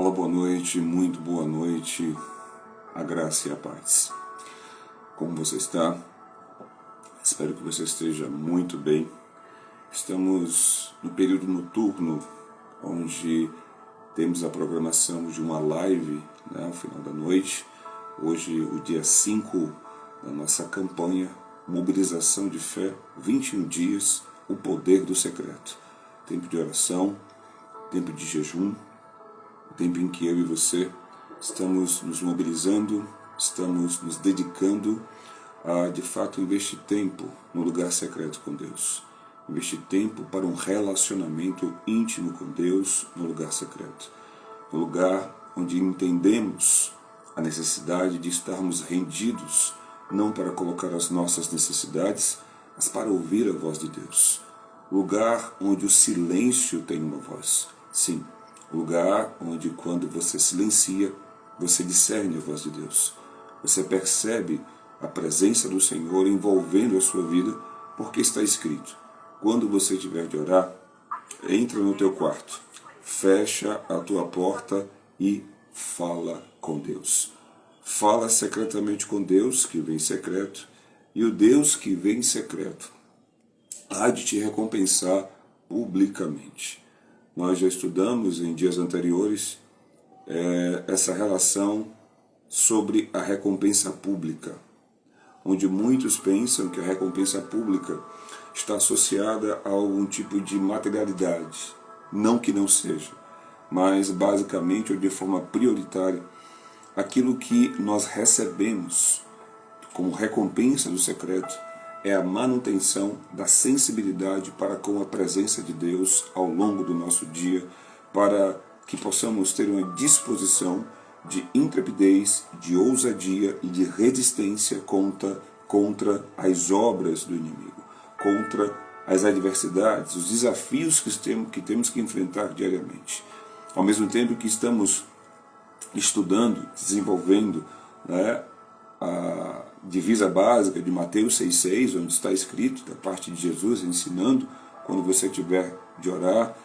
Olá, boa noite, muito boa noite, a graça e a paz. Como você está? Espero que você esteja muito bem. Estamos no período noturno, onde temos a programação de uma live, ao final da noite. Hoje, o dia 5 da nossa campanha, Mobilização de Fé, 21 dias, o poder do secreto. Tempo de oração, tempo de jejum, tempo em que eu e você estamos nos mobilizando, estamos nos dedicando a, de fato, investir tempo no lugar secreto com Deus. Investir tempo para um relacionamento íntimo com Deus no lugar secreto. No lugar onde entendemos a necessidade de estarmos rendidos, não para colocar as nossas necessidades, mas para ouvir a voz de Deus. Lugar onde o silêncio tem uma voz. Sim, lugar onde, quando você silencia, você discerne a voz de Deus. Você percebe a presença do Senhor envolvendo a sua vida, porque está escrito: quando você tiver de orar, entra no teu quarto, fecha a tua porta e fala com Deus. Fala secretamente com Deus, que vem secreto, e o Deus que vem secreto há de te recompensar publicamente. Nós já estudamos em dias anteriores essa relação sobre a recompensa pública, onde muitos pensam que a recompensa pública está associada a algum tipo de materialidade. Não que não seja, mas basicamente ou de forma prioritária, aquilo que nós recebemos como recompensa do secreto é a manutenção da sensibilidade para com a presença de Deus ao longo do nosso dia, para que possamos ter uma disposição de intrepidez, de ousadia e de resistência contra as obras do inimigo, contra as adversidades, os desafios que temos que enfrentar diariamente. Ao mesmo tempo que estamos estudando, desenvolvendo a divisa básica de Mateus 6,6, onde está escrito, da parte de Jesus, ensinando: quando você tiver de orar,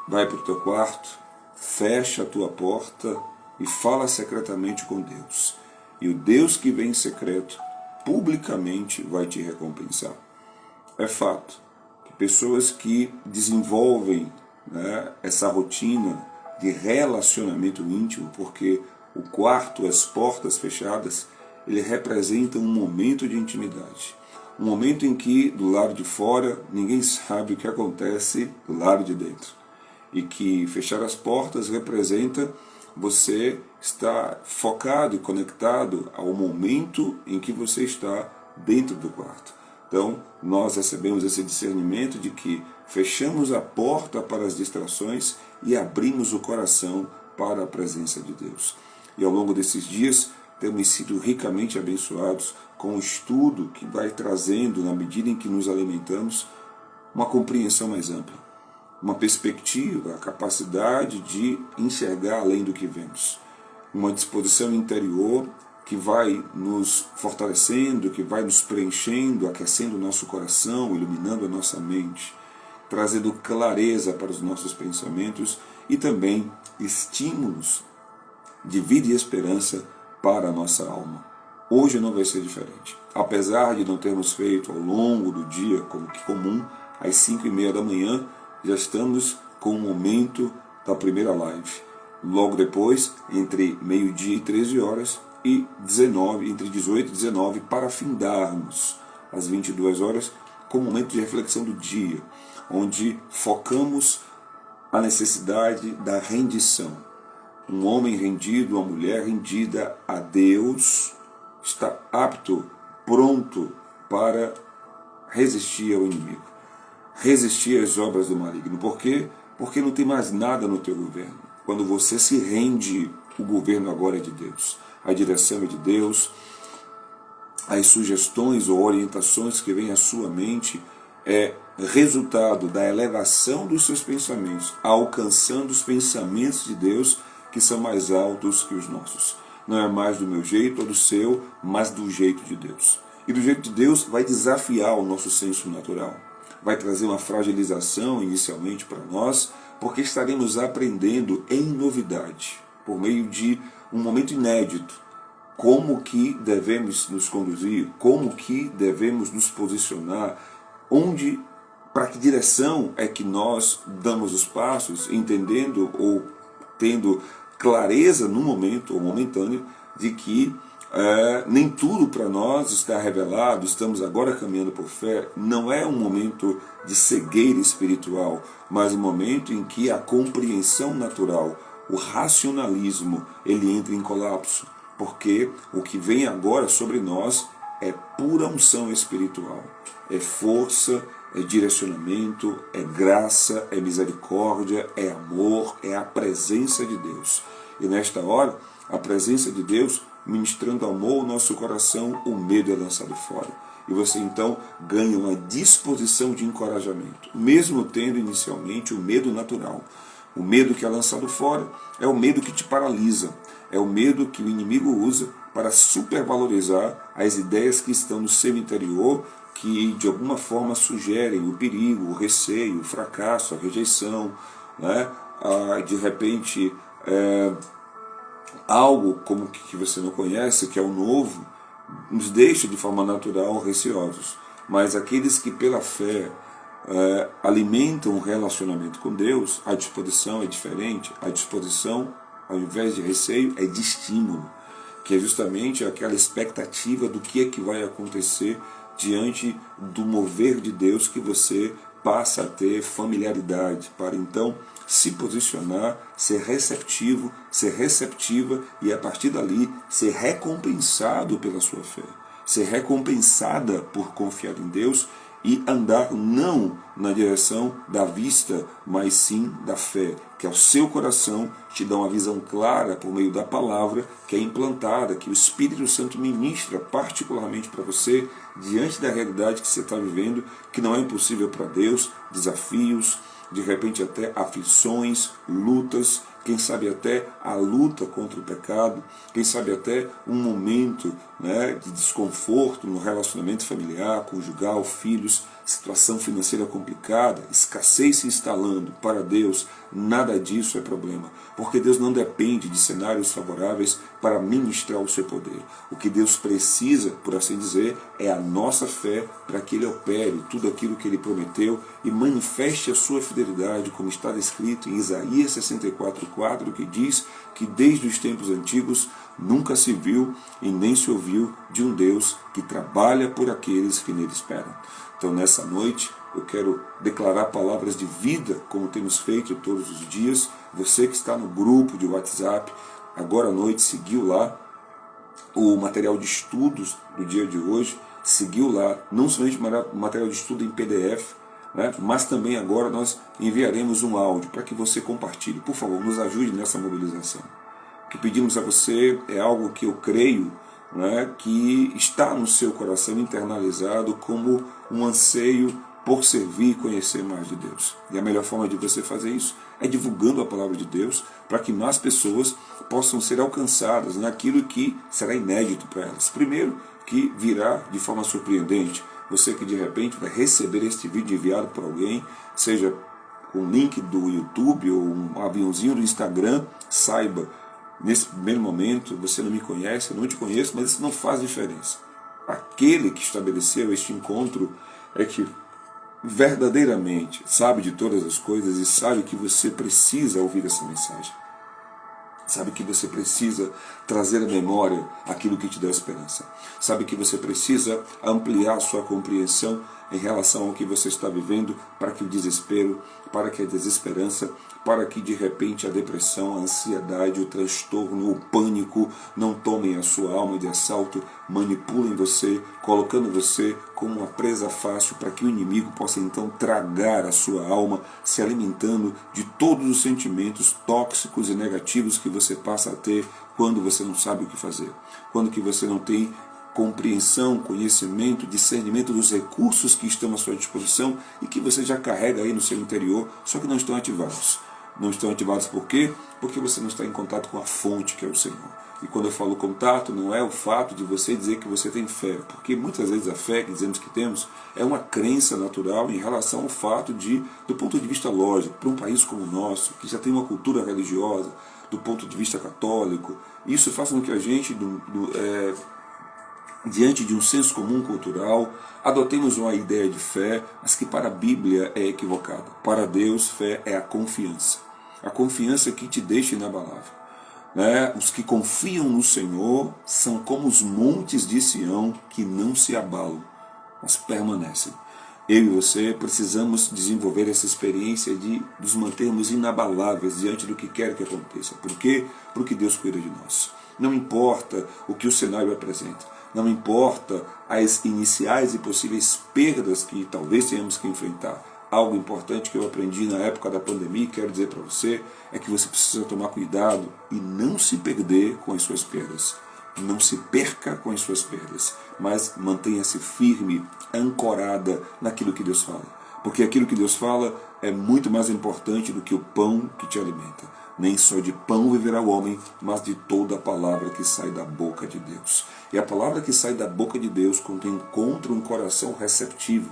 vai para o teu quarto, fecha a tua porta e fala secretamente com Deus. E o Deus que vem em secreto, publicamente vai te recompensar. É fato que pessoas que desenvolvem essa rotina de relacionamento íntimo, porque o quarto, as portas fechadas, ele representa um momento de intimidade. Um momento em que, do lado de fora, ninguém sabe o que acontece do lado de dentro. E que fechar as portas representa você estar focado e conectado ao momento em que você está dentro do quarto. Então, nós recebemos esse discernimento de que fechamos a porta para as distrações e abrimos o coração para a presença de Deus. E ao longo desses dias, temos sido ricamente abençoados com um estudo que vai trazendo, na medida em que nos alimentamos, uma compreensão mais ampla, uma perspectiva, a capacidade de enxergar além do que vemos, uma disposição interior que vai nos fortalecendo, que vai nos preenchendo, aquecendo o nosso coração, iluminando a nossa mente, trazendo clareza para os nossos pensamentos e também estímulos de vida e esperança para a nossa alma. Hoje não vai ser diferente. Apesar de não termos feito ao longo do dia, como que comum, às 5h30 da manhã, já estamos com o momento da primeira live. Logo depois, entre meio-dia e 13 horas, e 19, entre 18 e 19, para findarmos às 22 horas, com o momento de reflexão do dia, onde focamos a necessidade da rendição. Um homem rendido, uma mulher rendida a Deus está apto, pronto para resistir ao inimigo, resistir às obras do maligno. Por quê? Porque não tem mais nada no teu governo. Quando você se rende, o governo agora é de Deus, a direção é de Deus, as sugestões ou orientações que vêm à sua mente é resultado da elevação dos seus pensamentos, alcançando os pensamentos de Deus, que são mais altos que os nossos. Não é mais do meu jeito ou do seu, mas do jeito de Deus. E do jeito de Deus vai desafiar o nosso senso natural. Vai trazer uma fragilização inicialmente para nós, porque estaremos aprendendo em novidade, por meio de um momento inédito, como que devemos nos conduzir, como que devemos nos posicionar, onde, para que direção é que nós damos os passos, entendendo ou tendo clareza no momento, ou momentâneo, de que nem tudo para nós está revelado, estamos agora caminhando por fé. Não é um momento de cegueira espiritual, mas um momento em que a compreensão natural, o racionalismo, ele entra em colapso, porque o que vem agora sobre nós é pura unção espiritual, é força, é direcionamento, é graça, é misericórdia, é amor, é a presença de Deus. E nesta hora, a presença de Deus ministrando amor ao nosso coração, o medo é lançado fora. E você então ganha uma disposição de encorajamento, mesmo tendo inicialmente o medo natural. O medo que é lançado fora é o medo que te paralisa, é o medo que o inimigo usa para supervalorizar as ideias que estão no seu interior, que de alguma forma sugerem o perigo, o receio, o fracasso, a rejeição, né? De repente algo como que você não conhece, que é o novo, nos deixa de forma natural receosos. Mas aqueles que pela fé alimentam um relacionamento com Deus, a disposição é diferente. A disposição, ao invés de receio, é de estímulo, que é justamente aquela expectativa do que é que vai acontecer diante do mover de Deus, que você passa a ter familiaridade para então se posicionar, ser receptivo, ser receptiva e a partir dali ser recompensado pela sua fé, ser recompensada por confiar em Deus e andar não na direção da vista, mas sim da fé, que é o seu coração te dá uma visão clara por meio da palavra que é implantada, que o Espírito Santo ministra particularmente para você, diante da realidade que você está vivendo, que não é impossível para Deus, desafios, de repente até aflições, lutas, quem sabe até a luta contra o pecado, quem sabe até um momento, né, de desconforto no relacionamento familiar, conjugal, filhos, situação financeira complicada, escassez se instalando. Para Deus, nada disso é problema, porque Deus não depende de cenários favoráveis para ministrar o seu poder. O que Deus precisa, por assim dizer, é a nossa fé para que Ele opere tudo aquilo que Ele prometeu e manifeste a sua fidelidade, como está escrito em Isaías 64:4, que diz que desde os tempos antigos nunca se viu e nem se ouviu de um Deus que trabalha por aqueles que nele esperam. Então, nessa noite, eu quero declarar palavras de vida, como temos feito todos os dias. Você que está no grupo de WhatsApp, agora à noite seguiu lá o material de estudos do dia de hoje, seguiu lá não somente o material de estudo em PDF, né, mas também agora nós enviaremos um áudio para que você compartilhe. Por favor, nos ajude nessa mobilização. O que pedimos a você é algo que eu creio, né, que está no seu coração internalizado como um anseio por servir e conhecer mais de Deus. E a melhor forma de você fazer isso é divulgando a palavra de Deus para que mais pessoas possam ser alcançadas naquilo que será inédito para elas. Primeiro, que virá de forma surpreendente. Você que de repente vai receber este vídeo enviado por alguém, seja um link do YouTube ou um aviãozinho do Instagram, saiba, nesse primeiro momento, você não me conhece, eu não te conheço, mas isso não faz diferença. Aquele que estabeleceu este encontro é que verdadeiramente sabe de todas as coisas e sabe que você precisa ouvir essa mensagem. Sabe que você precisa trazer à memória aquilo que te dá esperança. Sabe que você precisa ampliar a sua compreensão em relação ao que você está vivendo, para que o desespero, para que a desesperança, para que de repente a depressão, a ansiedade, o transtorno, o pânico não tomem a sua alma de assalto, manipulem você, colocando você como uma presa fácil para que o inimigo possa então tragar a sua alma, se alimentando de todos os sentimentos tóxicos e negativos que você passa a ter quando você não sabe o que fazer, quando que você não tem compreensão, conhecimento, discernimento dos recursos que estão à sua disposição e que você já carrega aí no seu interior, só que não estão ativados. não estão ativados por quê? Porque você não está em contato com a fonte, que é o Senhor. E quando eu falo contato, não é o fato de você dizer que você tem fé, porque muitas vezes a fé que dizemos que temos é uma crença natural em relação ao fato de, do ponto de vista lógico, para um país como o nosso, que já tem uma cultura religiosa, do ponto de vista católico, isso faz com que a gente, diante de um senso comum cultural, adotemos uma ideia de fé, mas que para a Bíblia é equivocada. Para Deus, fé é a confiança que te deixa inabalável. Os que confiam no Senhor são como os montes de Sião que não se abalam, mas permanecem. Eu e você precisamos desenvolver essa experiência de nos mantermos inabaláveis diante do que quer que aconteça. Por quê? Porque Deus cuida de nós. Não importa o que o cenário apresenta, não importa as iniciais e possíveis perdas que talvez tenhamos que enfrentar. Algo importante que eu aprendi na época da pandemia e quero dizer para você é que você precisa tomar cuidado e não se perder com as suas perdas. Não se perca com as suas perdas, mas mantenha-se firme, ancorada naquilo que Deus fala. Porque aquilo que Deus fala é muito mais importante do que o pão que te alimenta. Nem só de pão viverá o homem, mas de toda a palavra que sai da boca de Deus. E a palavra que sai da boca de Deus, quando encontra um coração receptivo,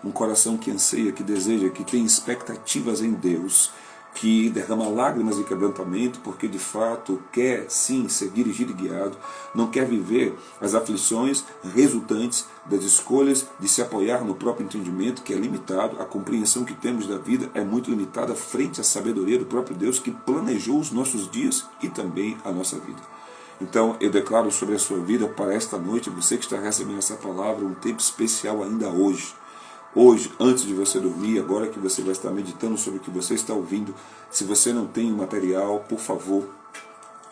um coração que anseia, que deseja, que tem expectativas em Deus, que derrama lágrimas de quebrantamento, porque de fato quer sim ser dirigido e guiado, não quer viver as aflições resultantes das escolhas de se apoiar no próprio entendimento, que é limitado, a compreensão que temos da vida é muito limitada frente à sabedoria do próprio Deus que planejou os nossos dias e também a nossa vida. Então eu declaro sobre a sua vida para esta noite, você que está recebendo essa palavra, um tempo especial ainda hoje. Hoje, antes de você dormir, agora que você vai estar meditando sobre o que você está ouvindo, se você não tem o material, por favor,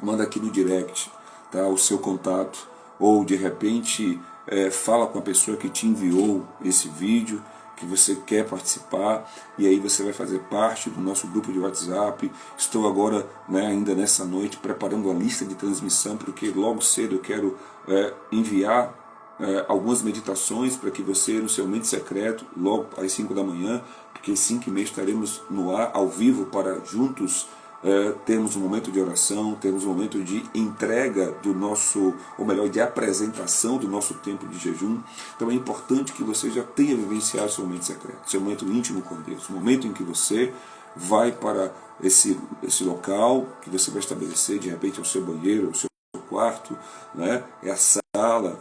manda aqui no direct, tá, o seu contato, ou de repente fala com a pessoa que te enviou esse vídeo, que você quer participar, e aí você vai fazer parte do nosso grupo de WhatsApp. Estou agora, ainda nessa noite, preparando a lista de transmissão, porque logo cedo eu quero enviar algumas meditações para que você, no seu momento secreto, logo às 5 da manhã, porque às 5h30 estaremos no ar, ao vivo, para juntos termos um momento de oração, termos um momento de entrega do nosso, ou melhor, de apresentação do nosso tempo de jejum. Então é importante que você já tenha vivenciado seu momento secreto, seu momento íntimo com Deus, o momento em que você vai para esse local que você vai estabelecer, de repente é o seu banheiro, o seu quarto, é a sala,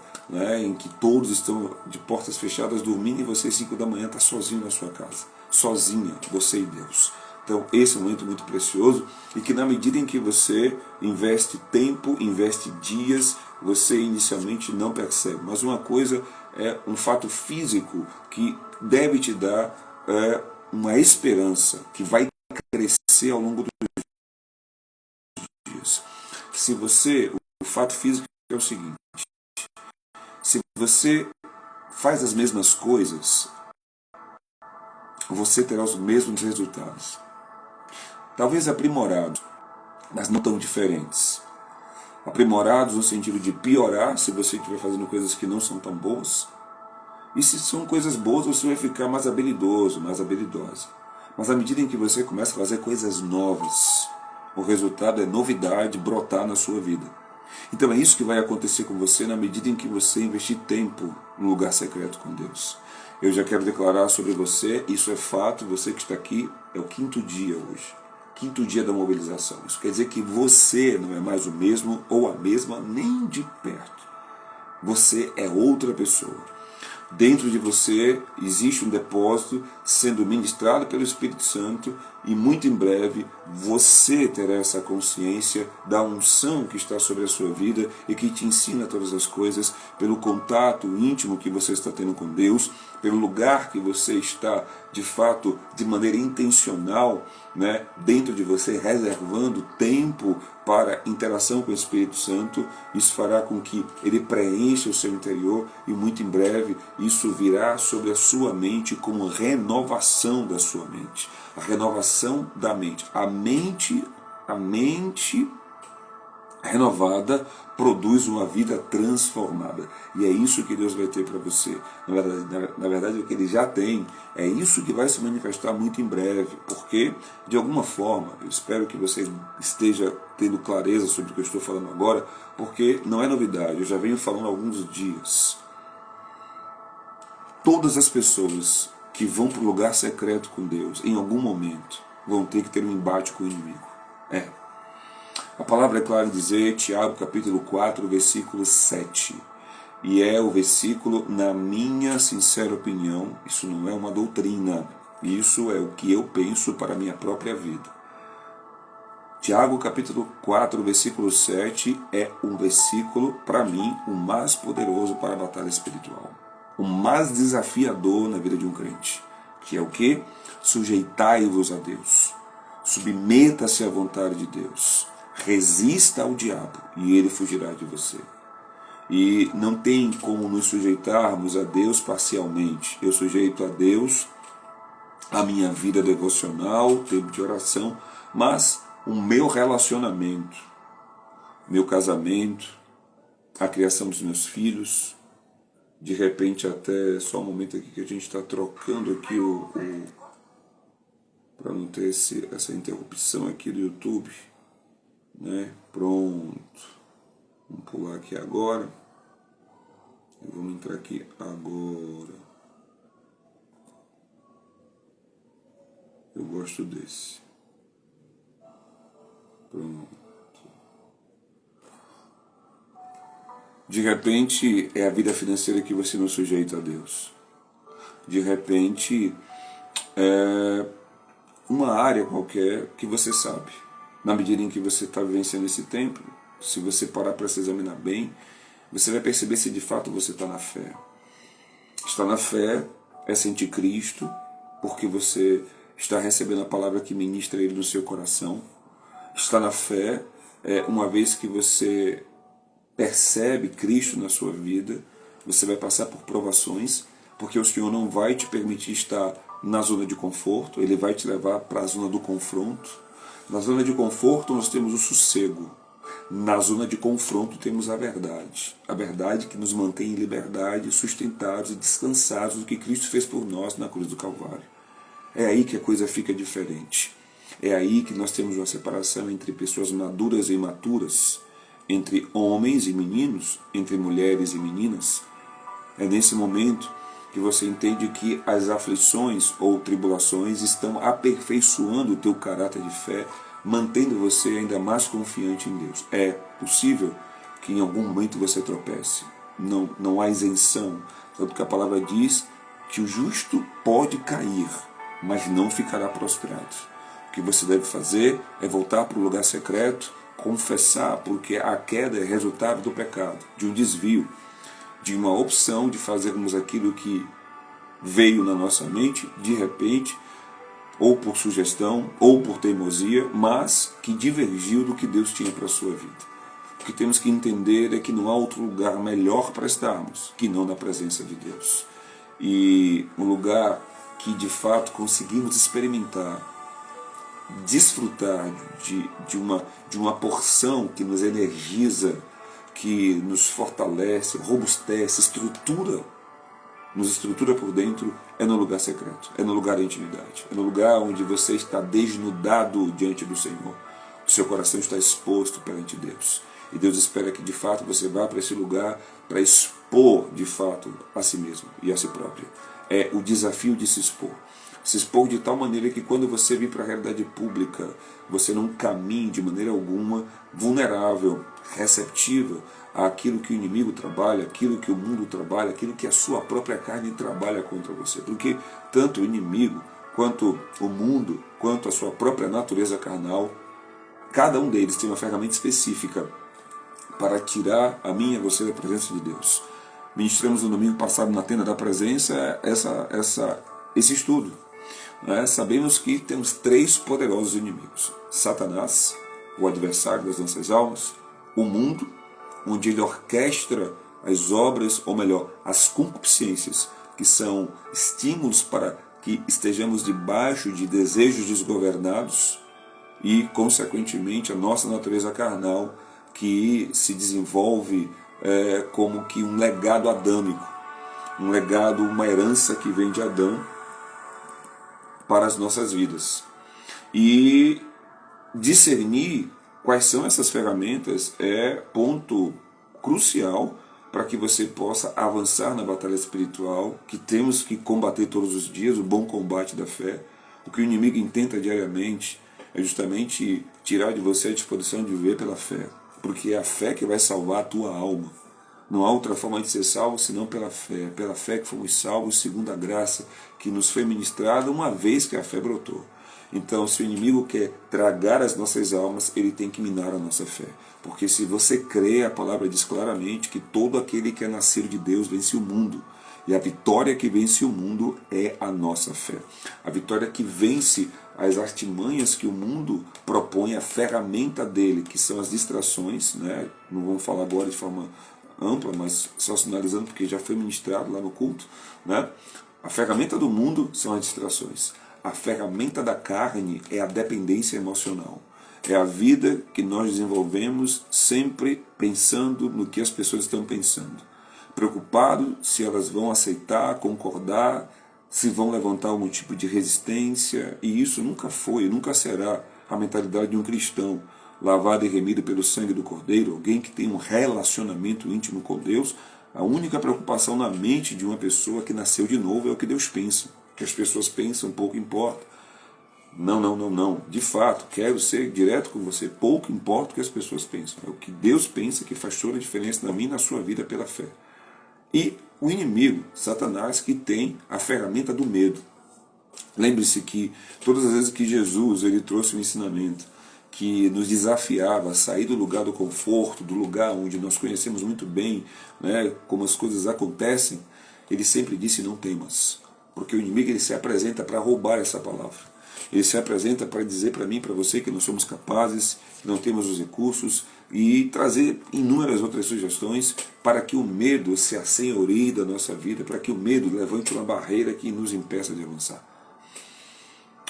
em que todos estão de portas fechadas dormindo, e você às 5 da manhã está sozinho na sua casa, sozinha, você e Deus. Então esse é um momento muito precioso, e que na medida em que você investe tempo, investe dias, você inicialmente não percebe. Mas uma coisa é um fato físico que deve te dar uma esperança que vai crescer ao longo dos dias. O fato físico é o seguinte: se você faz as mesmas coisas, você terá os mesmos resultados. Talvez aprimorados, mas não tão diferentes. Aprimorados no sentido de piorar, se você estiver fazendo coisas que não são tão boas. E se são coisas boas, você vai ficar mais habilidoso, mais habilidosa. Mas à medida em que você começa a fazer coisas novas, o resultado é novidade brotar na sua vida. Então é isso que vai acontecer com você na medida em que você investir tempo no lugar secreto com Deus. Eu já quero declarar sobre você, isso é fato, você que está aqui, é o 5º dia hoje. 5º dia da mobilização. Isso quer dizer que você não é mais o mesmo ou a mesma nem de perto. Você é outra pessoa. Dentro de você existe um depósito sendo ministrado pelo Espírito Santo, e muito em breve você terá essa consciência da unção que está sobre a sua vida e que te ensina todas as coisas, pelo contato íntimo que você está tendo com Deus, pelo lugar que você está, de fato, de maneira intencional, dentro de você, reservando tempo para interação com o Espírito Santo. Isso fará com que ele preencha o seu interior, e muito em breve isso virá sobre a sua mente como renovação da sua mente. A renovação da mente. A mente renovada produz uma vida transformada. E é isso que Deus vai ter para você. Na verdade, o que Ele já tem, é isso que vai se manifestar muito em breve. Porque, de alguma forma, eu espero que você esteja tendo clareza sobre o que eu estou falando agora, porque não é novidade, eu já venho falando há alguns dias. Todas as pessoas que vão para o lugar secreto com Deus, em algum momento, vão ter que ter um embate com o inimigo. A palavra é clara em dizer, Tiago capítulo 4, versículo 7. E é o versículo, na minha sincera opinião, isso não é uma doutrina, isso é o que eu penso para a minha própria vida. Tiago capítulo 4, versículo 7 é um versículo, para mim, o mais poderoso para a batalha espiritual. O mais desafiador na vida de um crente. Que é o quê? Sujeitai-vos a Deus. Submeta-se à vontade de Deus. Resista ao diabo e ele fugirá de você. E não tem como nos sujeitarmos a Deus parcialmente. Eu sujeito a Deus a minha vida devocional, tempo de oração, mas o meu relacionamento, meu casamento, a criação dos meus filhos, de repente até só um momento aqui que a gente está trocando aqui para não ter essa interrupção aqui do YouTube. Pronto, vamos pular aqui agora e vamos entrar aqui agora. Eu gosto desse. Pronto. De repente é a vida financeira que você não sujeita a Deus. De repente é uma área qualquer que você sabe. Na medida em que você está vivenciando esse tempo, se você parar para se examinar bem, você vai perceber se de fato você está na fé. Estar na fé é sentir Cristo, porque você está recebendo a palavra que ministra Ele no seu coração. Estar na fé é uma vez que você percebe Cristo na sua vida, você vai passar por provações, porque o Senhor não vai te permitir estar na zona de conforto, Ele vai te levar para a zona do confronto. Na zona de conforto nós temos o sossego. Na zona de confronto temos a verdade que nos mantém em liberdade, sustentados e descansados do que Cristo fez por nós na cruz do Calvário. É aí que a coisa fica diferente. É aí que nós temos uma separação entre pessoas maduras e imaturas, entre homens e meninos, entre mulheres e meninas. É nesse momento que você entende que as aflições ou tribulações estão aperfeiçoando o teu caráter de fé, mantendo você ainda mais confiante em Deus. É possível que em algum momento você tropece. Não há isenção. Tanto que a palavra diz que o justo pode cair, mas não ficará prostrado. O que você deve fazer é voltar para o lugar secreto, confessar, porque a queda é resultado do pecado, de um desvio, de uma opção de fazermos aquilo que veio na nossa mente, de repente, ou por sugestão, ou por teimosia, mas que divergiu do que Deus tinha para a sua vida. O que temos que entender é que não há outro lugar melhor para estarmos que não na presença de Deus. E um lugar que de fato conseguimos experimentar, desfrutar de uma porção que nos energiza, que nos fortalece, robustece, nos estrutura por dentro, é no lugar secreto, é no lugar da intimidade, é no lugar onde você está desnudado diante do Senhor, o seu coração está exposto perante Deus, e Deus espera que de fato você vá para esse lugar para expor de fato a si mesmo e a si próprio. É o desafio de se expor de tal maneira que quando você vir para a realidade pública, você não caminhe de maneira alguma vulnerável, receptiva àquilo que o inimigo trabalha, aquilo que o mundo trabalha, aquilo que a sua própria carne trabalha contra você. Porque tanto o inimigo, quanto o mundo, quanto a sua própria natureza carnal, cada um deles tem uma ferramenta específica para tirar a mim e a você da presença de Deus. Ministramos no domingo passado na tenda da presença esse estudo. Sabemos que temos 3 poderosos inimigos: Satanás, o adversário das nossas almas; o mundo, onde ele orquestra as obras, ou melhor, as concupiscências, que são estímulos para que estejamos debaixo de desejos desgovernados, e, consequentemente, a nossa natureza carnal, que se desenvolve como que um legado adâmico, um legado, uma herança que vem de Adão para as nossas vidas. E discernir quais são essas ferramentas é ponto crucial para que você possa avançar na batalha espiritual, que temos que combater todos os dias, o bom combate da fé. O que o inimigo intenta diariamente é justamente tirar de você a disposição de viver pela fé, porque é a fé que vai salvar a tua alma. Não há outra forma de ser salvo senão pela fé que fomos salvos segundo a graça que nos foi ministrada uma vez que a fé brotou. Então, se o inimigo quer tragar as nossas almas, ele tem que minar a nossa fé. Porque se você crê, a palavra diz claramente que todo aquele que é nascido de Deus vence o mundo. E a vitória que vence o mundo é a nossa fé. A vitória que vence as artimanhas que o mundo propõe, a ferramenta dele, que são as distrações, né? Não vamos falar agora de forma ampla, mas só sinalizando porque já foi ministrado lá no culto, né? A ferramenta do mundo são as distrações. A ferramenta da carne é a dependência emocional. É a vida que nós desenvolvemos sempre pensando no que as pessoas estão pensando. Preocupado se elas vão aceitar, concordar, se vão levantar algum tipo de resistência. E isso nunca foi, nunca será a mentalidade de um cristão, lavado e remido pelo sangue do Cordeiro, alguém que tem um relacionamento íntimo com Deus. A única preocupação na mente de uma pessoa que nasceu de novo é o que Deus pensa. O que as pessoas pensam, pouco importa. Não. De fato, quero ser direto com você. Pouco importa o que as pessoas pensam. É o que Deus pensa que faz toda a diferença na minha e na sua vida pela fé. E o inimigo, Satanás, que tem a ferramenta do medo. Lembre-se que todas as vezes que Jesus ele trouxe um ensinamento que nos desafiava a sair do lugar do conforto, do lugar onde nós conhecemos muito bem, né, como as coisas acontecem, ele sempre disse: não temas. Porque o inimigo ele se apresenta para roubar essa palavra. Ele se apresenta para dizer para mim, para você, que não somos capazes, que não temos os recursos, e trazer inúmeras outras sugestões para que o medo se assenhoreie da nossa vida, para que o medo levante uma barreira que nos impeça de avançar.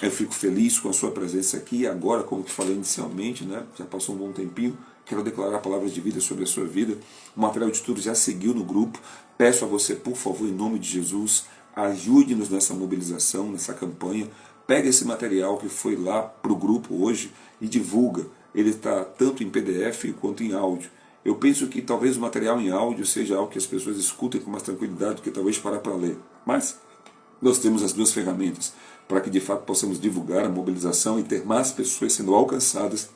Eu fico feliz com a sua presença aqui, e agora, como te falei inicialmente, né, já passou um bom tempinho, quero declarar palavras de vida sobre a sua vida. O material de estudo já seguiu no grupo. Peço a você, por favor, em nome de Jesus, ajude-nos nessa mobilização, nessa campanha. Pega esse material que foi lá para o grupo hoje e divulga. Ele está tanto em PDF quanto em áudio. Eu penso que talvez o material em áudio seja algo que as pessoas escutem com mais tranquilidade do que talvez parar para ler. Mas nós temos as duas ferramentas para que de fato possamos divulgar a mobilização e ter mais pessoas sendo alcançadas,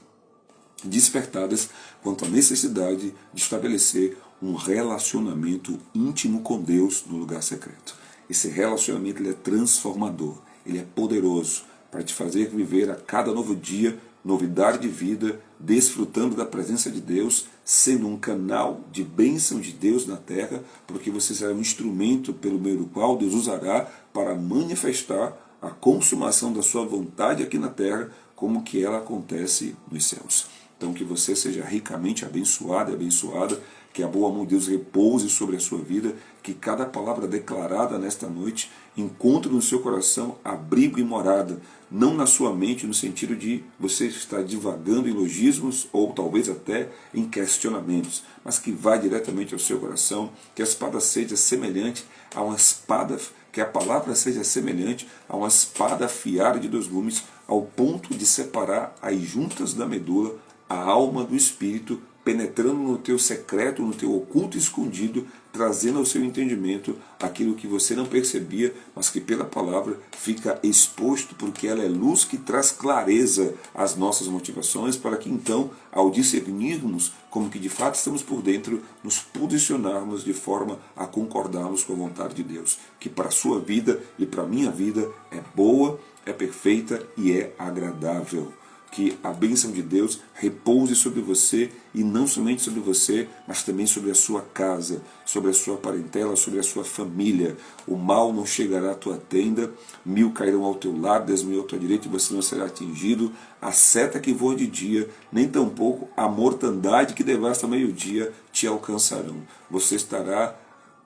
despertadas quanto à necessidade de estabelecer um relacionamento íntimo com Deus no lugar secreto. Esse relacionamento ele é transformador, ele é poderoso para te fazer viver a cada novo dia novidade de vida, desfrutando da presença de Deus, sendo um canal de bênção de Deus na terra, porque você será um instrumento pelo meio do qual Deus usará para manifestar a consumação da sua vontade aqui na terra, como que ela acontece nos céus. Então que você seja ricamente abençoado e abençoada, que a boa mão de Deus repouse sobre a sua vida, que cada palavra declarada nesta noite encontre no seu coração abrigo e morada, não na sua mente no sentido de você estar divagando em logismos ou talvez até em questionamentos, mas que vá diretamente ao seu coração, que a espada seja semelhante a uma espada, que a palavra seja semelhante a uma espada afiada de 2 gumes, ao ponto de separar as juntas da medula, a alma do espírito, penetrando no teu secreto, no teu oculto escondido, trazendo ao seu entendimento aquilo que você não percebia, mas que pela palavra fica exposto, porque ela é luz que traz clareza às nossas motivações, para que então, ao discernirmos como que de fato estamos por dentro, nos posicionarmos de forma a concordarmos com a vontade de Deus, que para a sua vida e para a minha vida é boa, é perfeita e é agradável. Que a bênção de Deus repouse sobre você, e não somente sobre você, mas também sobre a sua casa, sobre a sua parentela, sobre a sua família. O mal não chegará à tua tenda, 1000 cairão ao teu lado, 10.000 à tua direita, e você não será atingido. A seta que voa de dia, nem tampouco a mortandade que devasta ao meio-dia te alcançarão. Você estará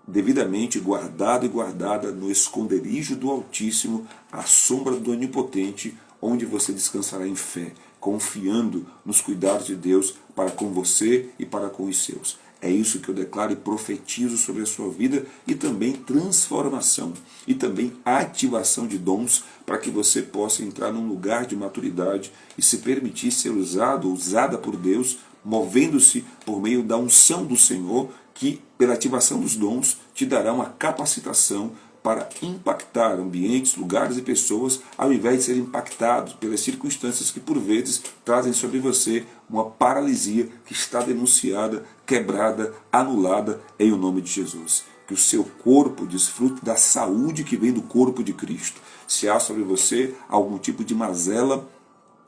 devidamente guardado e guardada no esconderijo do Altíssimo, à sombra do Onipotente, onde você descansará em fé, confiando nos cuidados de Deus para com você e para com os seus. É isso que eu declaro e profetizo sobre a sua vida, e também transformação, e também ativação de dons, para que você possa entrar num lugar de maturidade e se permitir ser usado, usada por Deus, movendo-se por meio da unção do Senhor, que pela ativação dos dons te dará uma capacitação para impactar ambientes, lugares e pessoas, ao invés de ser impactados pelas circunstâncias que por vezes trazem sobre você uma paralisia que está denunciada, quebrada, anulada em o nome de Jesus. Que o seu corpo desfrute da saúde que vem do corpo de Cristo. Se há sobre você algum tipo de mazela,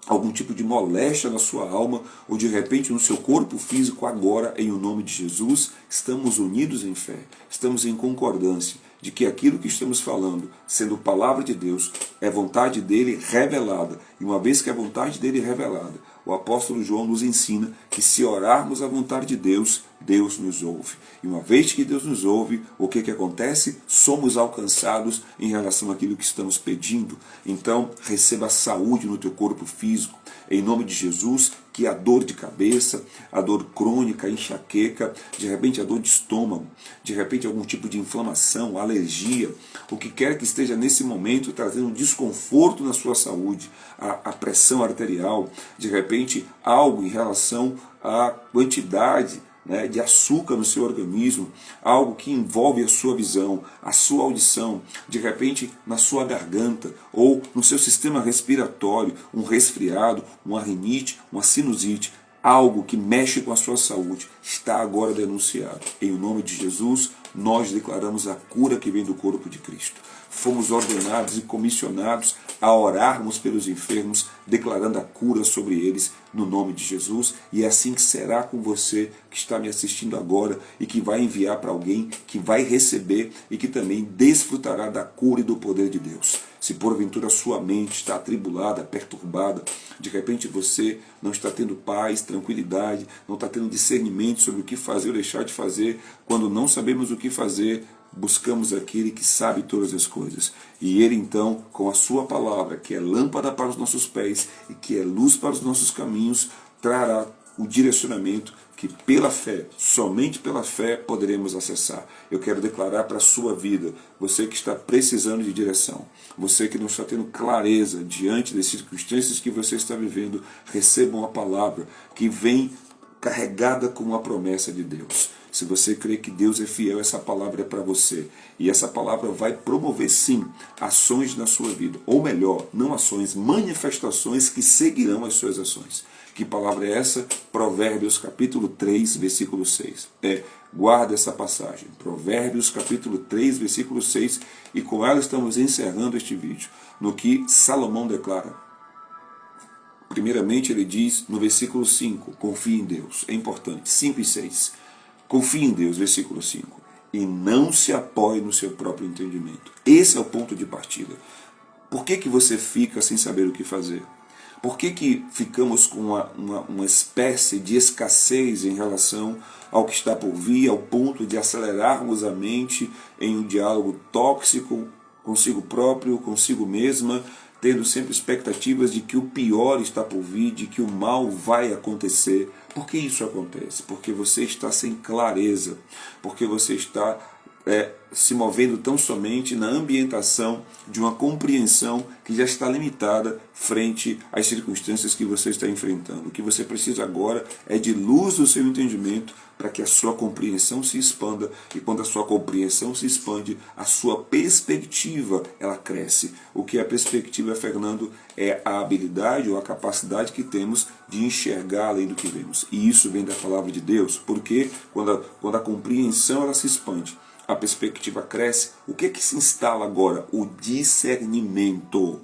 algum tipo de moléstia na sua alma, ou de repente no seu corpo físico agora, em o nome de Jesus, estamos unidos em fé, estamos em concordância de que aquilo que estamos falando, sendo palavra de Deus, é vontade dele revelada. E uma vez que é vontade dele revelada, o apóstolo João nos ensina que se orarmos a vontade de Deus, Deus nos ouve. E uma vez que Deus nos ouve, o que acontece? Somos alcançados em relação àquilo que estamos pedindo. Então, receba saúde no teu corpo físico. Em nome de Jesus, que a dor de cabeça, a dor crônica, a enxaqueca, de repente a dor de estômago, de repente algum tipo de inflamação, alergia, o que quer que esteja nesse momento trazendo um desconforto na sua saúde, a pressão arterial, de repente algo em relação à quantidade de açúcar no seu organismo, algo que envolve a sua visão, a sua audição, de repente na sua garganta ou no seu sistema respiratório, um resfriado, uma rinite, uma sinusite, algo que mexe com a sua saúde, está agora denunciado. Em nome de Jesus, nós declaramos a cura que vem do corpo de Cristo. Fomos ordenados e comissionados a orarmos pelos enfermos, declarando a cura sobre eles no nome de Jesus, e é assim que será com você que está me assistindo agora e que vai enviar para alguém que vai receber e que também desfrutará da cura e do poder de Deus. Se porventura a sua mente está atribulada, perturbada, de repente você não está tendo paz, tranquilidade, não está tendo discernimento sobre o que fazer ou deixar de fazer, quando não sabemos o que fazer, buscamos aquele que sabe todas as coisas. E ele então, com a sua palavra, que é lâmpada para os nossos pés e que é luz para os nossos caminhos, trará o direcionamento que pela fé, somente pela fé, poderemos acessar. Eu quero declarar para a sua vida, você que está precisando de direção, você que não está tendo clareza diante das circunstâncias que você está vivendo, receba uma palavra que vem carregada com uma promessa de Deus. Se você crê que Deus é fiel, essa palavra é para você. E essa palavra vai promover, sim, ações na sua vida. Ou melhor, não ações, manifestações que seguirão as suas ações. Que palavra é essa? Provérbios capítulo 3, versículo 6. Guarda essa passagem. Provérbios capítulo 3, versículo 6. E com ela estamos encerrando este vídeo. No que Salomão declara. Primeiramente ele diz no versículo 5, confie em Deus. É importante. 5 e 6. Confie em Deus, versículo 5, e não se apoie no seu próprio entendimento. Esse é o ponto de partida. Por que você fica sem saber o que fazer? Por que ficamos com uma espécie de escassez em relação ao que está por vir, ao ponto de acelerarmos a mente em um diálogo tóxico consigo próprio, consigo mesma, tendo sempre expectativas de que o pior está por vir, de que o mal vai acontecer? Por que isso acontece? Porque você está sem clareza, porque você está se movendo tão somente na ambientação de uma compreensão que já está limitada frente às circunstâncias que você está enfrentando. O que você precisa agora é de luz do seu entendimento para que a sua compreensão se expanda, e quando a sua compreensão se expande, a sua perspectiva ela cresce. O que é a perspectiva, Fernando? É a habilidade ou a capacidade que temos de enxergar além do que vemos. E isso vem da palavra de Deus, porque quando a compreensão ela se expande, a perspectiva cresce, o que se instala agora? O discernimento.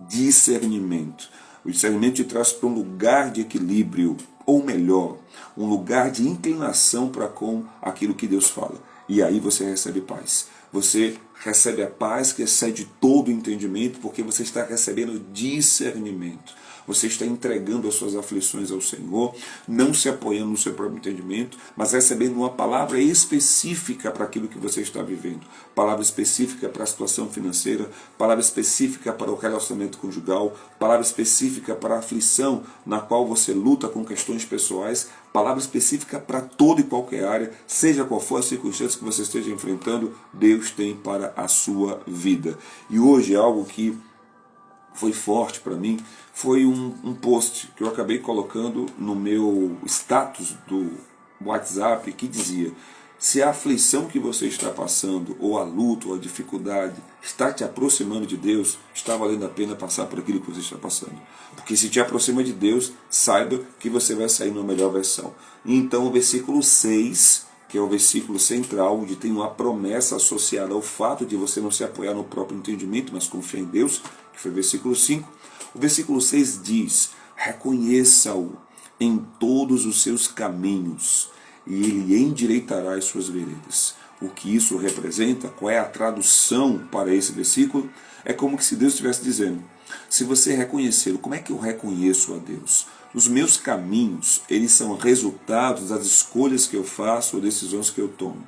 Discernimento. O discernimento te traz para um lugar de equilíbrio, ou melhor, um lugar de inclinação para com aquilo que Deus fala. E aí você recebe paz. Você recebe a paz que excede todo o entendimento, porque você está recebendo discernimento. você está entregando as suas aflições ao Senhor, não se apoiando no seu próprio entendimento, mas recebendo uma palavra específica para aquilo que você está vivendo, palavra específica para a situação financeira, palavra específica para o relacionamento conjugal, palavra específica para a aflição na qual você luta com questões pessoais, palavra específica para toda e qualquer área, seja qual for a circunstância que você esteja enfrentando, Deus tem para a sua vida. E hoje é algo que foi forte para mim, foi um post que eu acabei colocando no meu status do WhatsApp que dizia: se a aflição que você está passando, ou a luta, ou a dificuldade, está te aproximando de Deus, está valendo a pena passar por aquilo que você está passando. Porque se te aproxima de Deus, saiba que você vai sair numa melhor versão. E então o versículo 6, que é o versículo central, onde tem uma promessa associada ao fato de você não se apoiar no próprio entendimento, mas confiar em Deus, que foi o versículo 5. O versículo 6 diz: reconheça-o em todos os seus caminhos, e ele endireitará as suas veredas. O que isso representa? Qual é a tradução para esse versículo? É como que se Deus estivesse dizendo: se você reconhecê-lo, como é que eu reconheço a Deus? Os meus caminhos, eles são resultados das escolhas que eu faço ou decisões que eu tomo.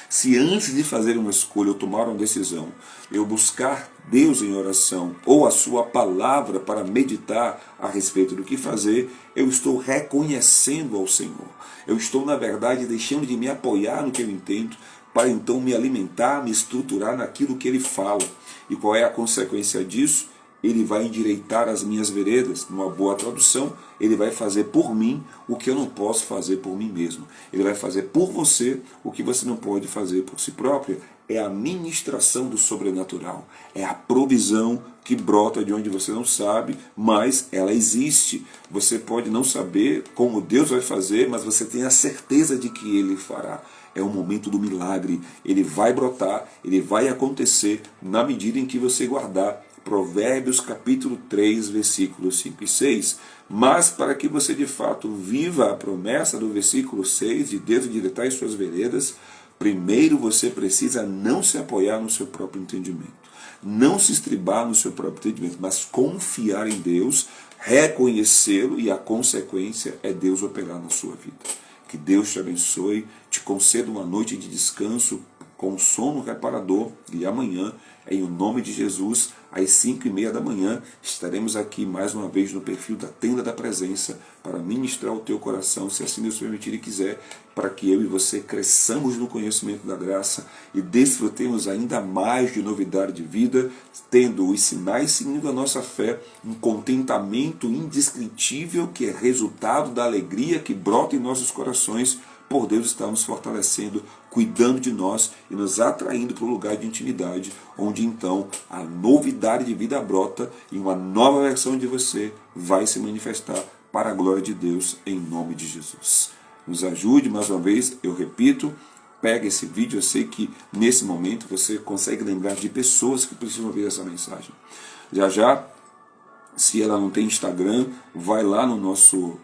Se antes de fazer uma escolha ou tomar uma decisão, eu buscar Deus em oração ou a sua palavra para meditar a respeito do que fazer, eu estou reconhecendo ao Senhor. Eu estou, na verdade, deixando de me apoiar no que eu entendo, para então me alimentar, me estruturar naquilo que Ele fala. E qual é a consequência disso? Ele vai endireitar as minhas veredas. Numa boa tradução, Ele vai fazer por mim o que eu não posso fazer por mim mesmo. Ele vai fazer por você o que você não pode fazer por si próprio. É a ministração do sobrenatural. É a provisão que brota de onde você não sabe, mas ela existe. Você pode não saber como Deus vai fazer, mas você tem a certeza de que Ele fará. É o momento do milagre. Ele vai brotar, ele vai acontecer na medida em que você guardar Provérbios capítulo 3, versículos 5 e 6. Mas para que você de fato viva a promessa do versículo 6, de Deus endireitar as suas veredas, primeiro você precisa não se apoiar no seu próprio entendimento, não se estribar no seu próprio entendimento, mas confiar em Deus, reconhecê-lo, e a consequência é Deus operar na sua vida. Que Deus te abençoe, te conceda uma noite de descanso com sono reparador, e amanhã, em o nome de Jesus, às 5h30 da manhã, estaremos aqui mais uma vez no perfil da Tenda da Presença para ministrar o teu coração, se assim Deus permitir e quiser, para que eu e você cresçamos no conhecimento da graça e desfrutemos ainda mais de novidade de vida, tendo os sinais seguindo a nossa fé, um contentamento indescritível que é resultado da alegria que brota em nossos corações, por Deus estar nos fortalecendo, cuidando de nós e nos atraindo para o lugar de intimidade, onde então a novidade de vida brota e uma nova versão de você vai se manifestar para a glória de Deus, em nome de Jesus. Nos ajude, mais uma vez, eu repito, pega esse vídeo, eu sei que nesse momento você consegue lembrar de pessoas que precisam ouvir essa mensagem. Já já, se ela não tem Instagram, vai lá no nosso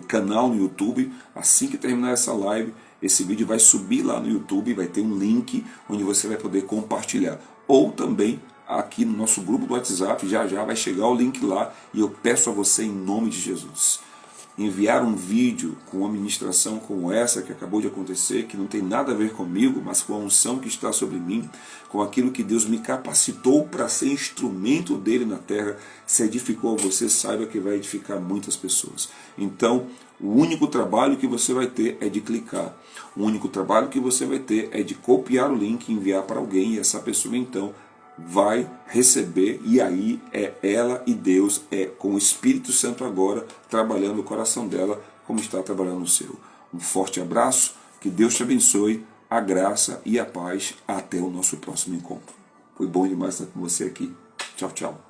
canal no YouTube. Assim que terminar essa live, esse vídeo vai subir lá no YouTube, vai ter um link onde você vai poder compartilhar. Ou também aqui no nosso grupo do WhatsApp, já já vai chegar o link lá, e eu peço a você, em nome de Jesus, enviar um vídeo com uma ministração como essa que acabou de acontecer, que não tem nada a ver comigo, mas com a unção que está sobre mim, com aquilo que Deus me capacitou para ser instrumento dele na terra. Se edificou a você, saiba que vai edificar muitas pessoas. Então, o único trabalho que você vai ter é de clicar. O único trabalho que você vai ter é de copiar o link e enviar para alguém, e essa pessoa então vai receber, e aí é ela e Deus, é com o Espírito Santo agora trabalhando no coração dela, como está trabalhando no seu. Um forte abraço, que Deus te abençoe, a graça e a paz. Até o nosso próximo encontro. Foi bom demais estar com você aqui. Tchau, tchau.